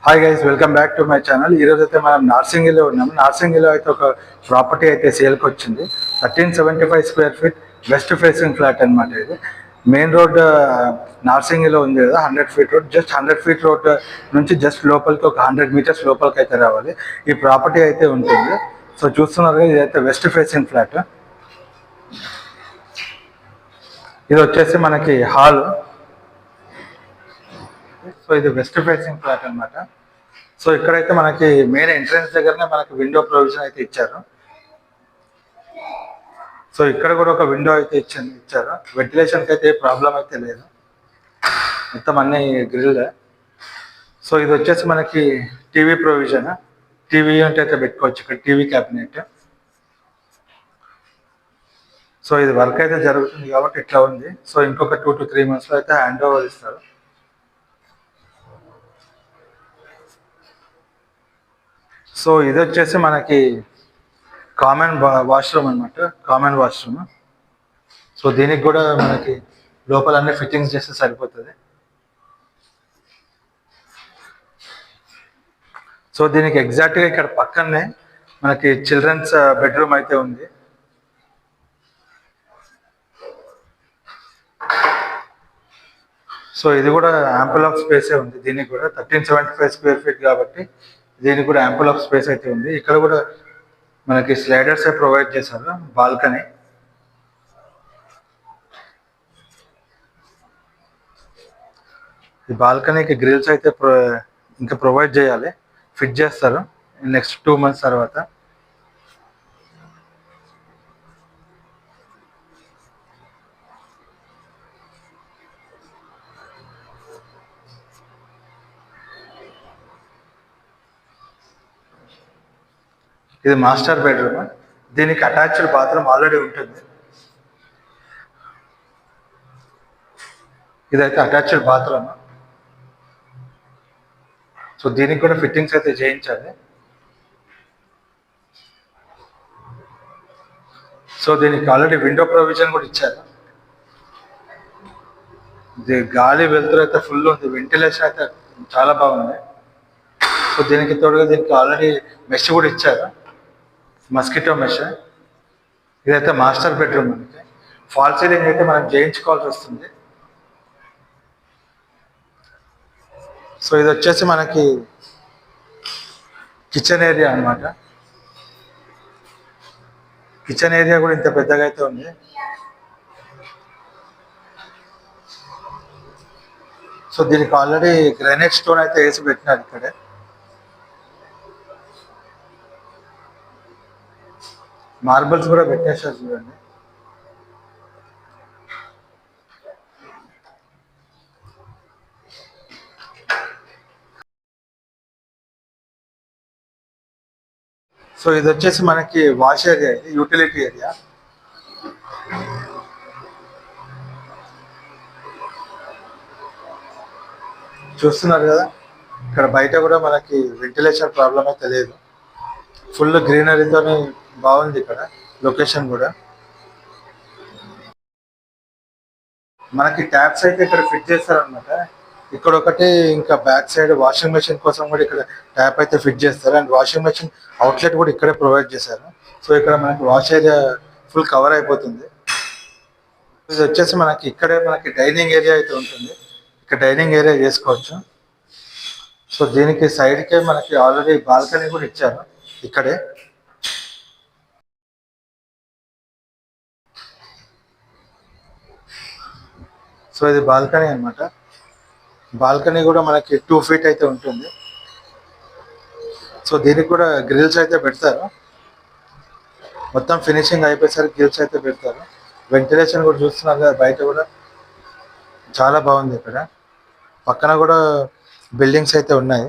Hi guys, welcome back to my channel. ఈరోజు అయితే మనం నార్సింగిలో ఉన్నాము. నార్సింగిలో అయితే ఒక ప్రాపర్టీ అయితే సేల్కి వచ్చింది. 1375 square feet west facing flat అనమాట. ఇది మెయిన్ రోడ్ నార్సింగిలో ఉంది కదా, 100 feet road. Just 100 feet road నుంచి జస్ట్ లోపలికి ఒక 100 మీటర్స్ లోపలికి అయితే రావాలి. ఈ ప్రాపర్టీ అయితే ఉంటుంది. సో చూస్తున్నారు కదా, ఇదైతే వెస్ట్ ఫేసింగ్ ఫ్లాట్. ఇది వచ్చేసి మనకి హాల్. సో ఇది వెస్ట్ ఫేసింగ్ ఫ్లాట్ అనమాట. సో ఇక్కడైతే మనకి మెయిన్ ఎంట్రన్స్ దగ్గరనే మనకి విండో ప్రొవిజన్ అయితే ఇచ్చారు. సో ఇక్కడ కూడా ఒక విండో అయితే ఇచ్చారు. వెంటిలేషన్కి అయితే ఏ ప్రాబ్లం అయితే లేదు, మొత్తం అన్ని గ్రిల్. సో ఇది వచ్చేసి మనకి టీవీ ప్రొవిజన్. టీవీ యూనిట్ అయితే పెట్టుకోవచ్చు ఇక్కడ, టీవీ క్యాబినెట్. సో ఇది వర్క్ అయితే జరుగుతుంది కాబట్టి ఇట్లా ఉంది. సో ఇంకొక 2 to 3 months అయితే హ్యాండ్ ఓవర్ ఇస్తారు. సో ఇది వచ్చేసి మనకి కామన్ వాష్రూమ్ అనమాట, కామన్ వాష్రూమ్. సో దీనికి కూడా మనకి లోపల అన్ని ఫిట్టింగ్స్ చేస్తే సరిపోతుంది. సో దీనికి ఎగ్జాక్ట్గా ఇక్కడ పక్కనే మనకి చిల్డ్రన్స్ బెడ్రూమ్ అయితే ఉంది. సో ఇది కూడా యాంపుల్ ఆఫ్ స్పేసే ఉంది. దీనికి కూడా 1375 స్క్వేర్ ఫీట్ కాబట్టి దీనికి కూడా యాంపుల్ ఆఫ్ స్పేస్ అయితే ఉంది. ఇక్కడ కూడా మనకి స్లైడర్స్ ప్రొవైడ్ చేశారు. బాల్కనీ, ఈ బాల్కనీకి గ్రిల్స్ అయితే ఇంకా ప్రొవైడ్ చేయాలి, ఫిట్ చేస్తారు నెక్స్ట్ 2 months తర్వాత. ఇది మాస్టర్ బెడ్రూమ్. దీనికి అటాచ్డ్ బాత్రూమ్ ఆల్రెడీ ఉంటుంది. ఇదైతే అటాచ్డ్ బాత్రూమ్. సో దీనికి కూడా ఫిట్టింగ్స్ అయితే చేయించాలి. సో దీనికి ఆల్రెడీ విండో ప్రొవిజన్ కూడా ఇచ్చారు. గాలి వెలుతురు అయితే ఫుల్ ఉంది, వెంటిలేషన్ అయితే చాలా బాగుంది. సో దీనికి తోడుగా దీనికి ఆల్రెడీ మెష్ కూడా ఇచ్చారు, మస్కిటో మెష్. ఇదైతే మాస్టర్ బెడ్రూమ్. మనకి ఫాల్ సీలింగ్ అయితే మనం చేయించుకోవాల్సి వస్తుంది. సో ఇది వచ్చేసి మనకి కిచెన్ ఏరియా అనమాట. కిచెన్ ఏరియా కూడా ఇంత పెద్దగా అయితే ఉంది. సో దీనికి ఆల్రెడీ గ్రానైట్ స్టోన్ అయితే వేసి పెట్టినారు ఇక్కడే. మార్బల్స్ కూడా పెట్టేశారు చూడండి. సో ఇది వచ్చేసి మనకి వాష్ ఏరియా, ఇది యూటిలిటీ ఏరియా. చూస్తున్నారు కదా, ఇక్కడ బయట కూడా మనకి వెంటిలేషన్ ప్రాబ్లం అయితే లేదు. ఫుల్ గ్రీనరీతోనే బాగుంది ఇక్కడ లొకేషన్ కూడా. మనకి ట్యాప్స్ అయితే ఇక్కడ ఫిట్ చేస్తారనమాట. ఇక్కడ ఒకటి, ఇంకా బ్యాక్ సైడ్ వాషింగ్ మెషిన్ కోసం కూడా ఇక్కడ ట్యాప్ అయితే ఫిట్ చేస్తారు. అండ్ వాషింగ్ మెషిన్ అవుట్లెట్ కూడా ఇక్కడే ప్రొవైడ్ చేశారు. సో ఇక్కడ మనకి వాష్ ఏరియా ఫుల్ కవర్ అయిపోతుంది. ఇది వచ్చేసి మనకి ఇక్కడే మనకి డైనింగ్ ఏరియా అయితే ఉంటుంది. ఇక్కడ డైనింగ్ ఏరియా చేసుకోవచ్చు. సో దీనికి సైడ్కే మనకి ఆల్రెడీ బాల్కనీ కూడా ఇచ్చారు ఇక్కడే. సో ఇది బాల్కనీ అనమాట. బాల్కనీ కూడా మనకి 2 feet అయితే ఉంటుంది. సో దీనికి కూడా గ్రిల్స్ అయితే పెడతారు. మొత్తం ఫినిషింగ్ అయిపోయేసరికి గ్రిల్స్ అయితే పెడతారు. వెంటిలేషన్ కూడా చూస్తున్నారు కదా, బయట కూడా చాలా బాగుంది. ఇక్కడ పక్కన కూడా బిల్డింగ్స్ అయితే ఉన్నాయి.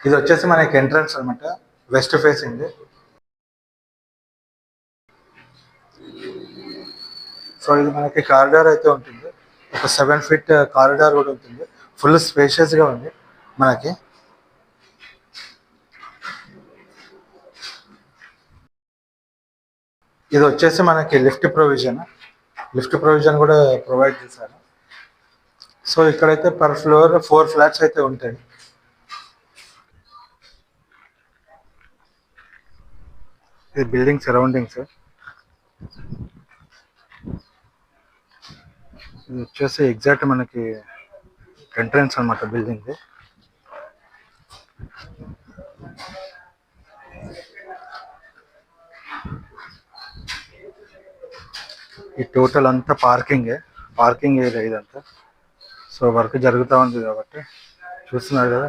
ఇది వచ్చేసి మనకి ఎంట్రన్స్ అనమాట, వెస్ట్ ఫేసింగ్. సో ఇది మనకి కారిడార్ అయితే ఉంటుంది, ఒక 7 feet కారిడార్ కూడా ఉంటుంది. ఫుల్ స్పేషియస్గా ఉంది మనకి. ఇది వచ్చేసి మనకి లిఫ్ట్ ప్రొవిజన్ కూడా ప్రొవైడ్ చేశారు. సో ఇక్కడైతే పర్ ఫ్లోర్ 4 ఫ్లాట్స్ అయితే ఉంటాయి. ఇది బిల్డింగ్ సరౌండింగ్స్. ఇది వచ్చేసి ఎగ్జాక్ట్ మనకి ఎంట్రన్స్ అనమాట బిల్డింగ్. ఈ టోటల్ అంతా పార్కింగ్ ఏరియా ఇదంతా. సో వర్క్ జరుగుతూ ఉంది కాబట్టి చూస్తున్నారు కదా,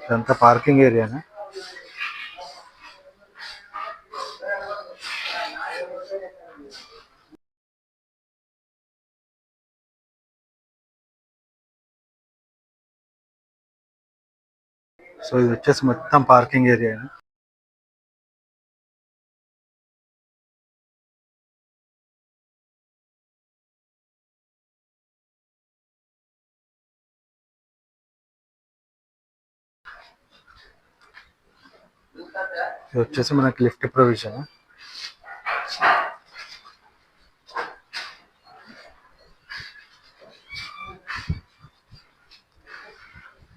ఇదంతా పార్కింగ్ ఏరియానే. సో ఇది వచ్చేసి మొత్తం పార్కింగ్ ఏరియా. ఇది వచ్చేసి మనకి లిఫ్ట్ ప్రొవిజన్.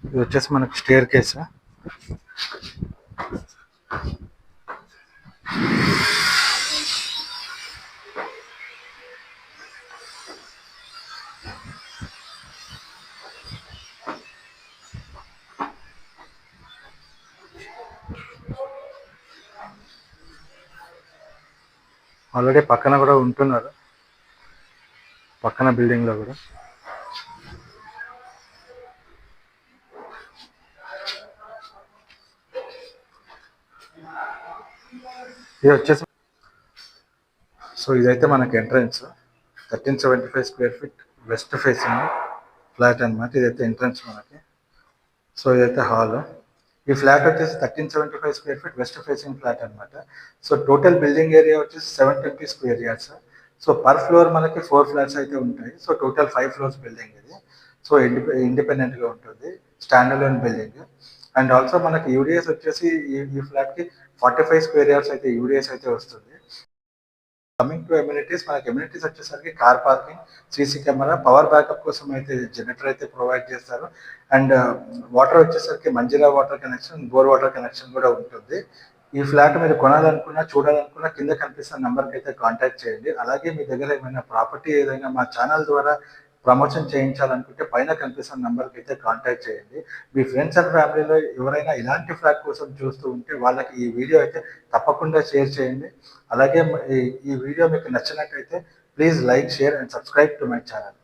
ఇది వచ్చేసి మనకి స్టేర్ కేస్. ఆల్రెడీ పక్కన కూడా ఉంటున్నారు, పక్కన బిల్డింగ్ లో కూడా. ఇది వచ్చేసి సో ఇదైతే మనకి entrance. 1375 square feet west facing flat అనమాట. ఇదైతే ఎంట్రన్స్ మనకి. సో ఇదైతే హాల్. ఈ ఫ్లాట్ వచ్చేసి 1375 square feet west facing flat అనమాట. సో టోటల్ బిల్డింగ్ ఏరియా వచ్చేసి 720 square yards. So per floor మనకి 4 ఫ్లాట్స్ అయితే ఉంటాయి. సో టోటల్ 5 ఫ్లోర్స్ బిల్డింగ్ ఇది. సో ఇండిపెండెంట్గా ఉంటుంది, stand alone building. And also మనకి యూడిఎస్ వచ్చేసి ఈ ఫ్లాట్కి 45 స్క్వేర్ యార్డ్స్ అయితే యూడిఎస్ అయితే వస్తుంది. కమింగ్ టు ఎమ్యూనిటీస్, మనకి ఎమ్యూనిటీస్ వచ్చేసరికి car parking, CC camera, power backup కోసం అయితే జనరేటర్ అయితే ప్రొవైడ్ చేస్తారు. అండ్ వాటర్ వచ్చేసరికి Manjeera water connection, bore water connection కూడా ఉంటుంది. ఈ ఫ్లాట్ మీరు కొనాలనుకున్నా, చూడాలనుకున్నా కింద కనిపిస్తున్న నెంబర్కి అయితే కాంటాక్ట్ చేయండి. అలాగే మీ దగ్గర ఏమైనా ప్రాపర్టీ ఏదైనా మా ఛానల్ ద్వారా ప్రమోషన్ చేయించాలనుకుంటే పైన కనిపిస్తున్న నెంబర్కి అయితే కాంటాక్ట్ చేయండి. మీ ఫ్రెండ్స్ అండ్ ఫ్యామిలీలో ఎవరైనా ఇలాంటి ఫ్లాట్ కోసం చూస్తూ ఉంటే వాళ్ళకి ఈ వీడియో అయితే తప్పకుండా షేర్ చేయండి. అలాగే ఈ వీడియో మీకు నచ్చినట్టయితే please like, share and subscribe to my channel.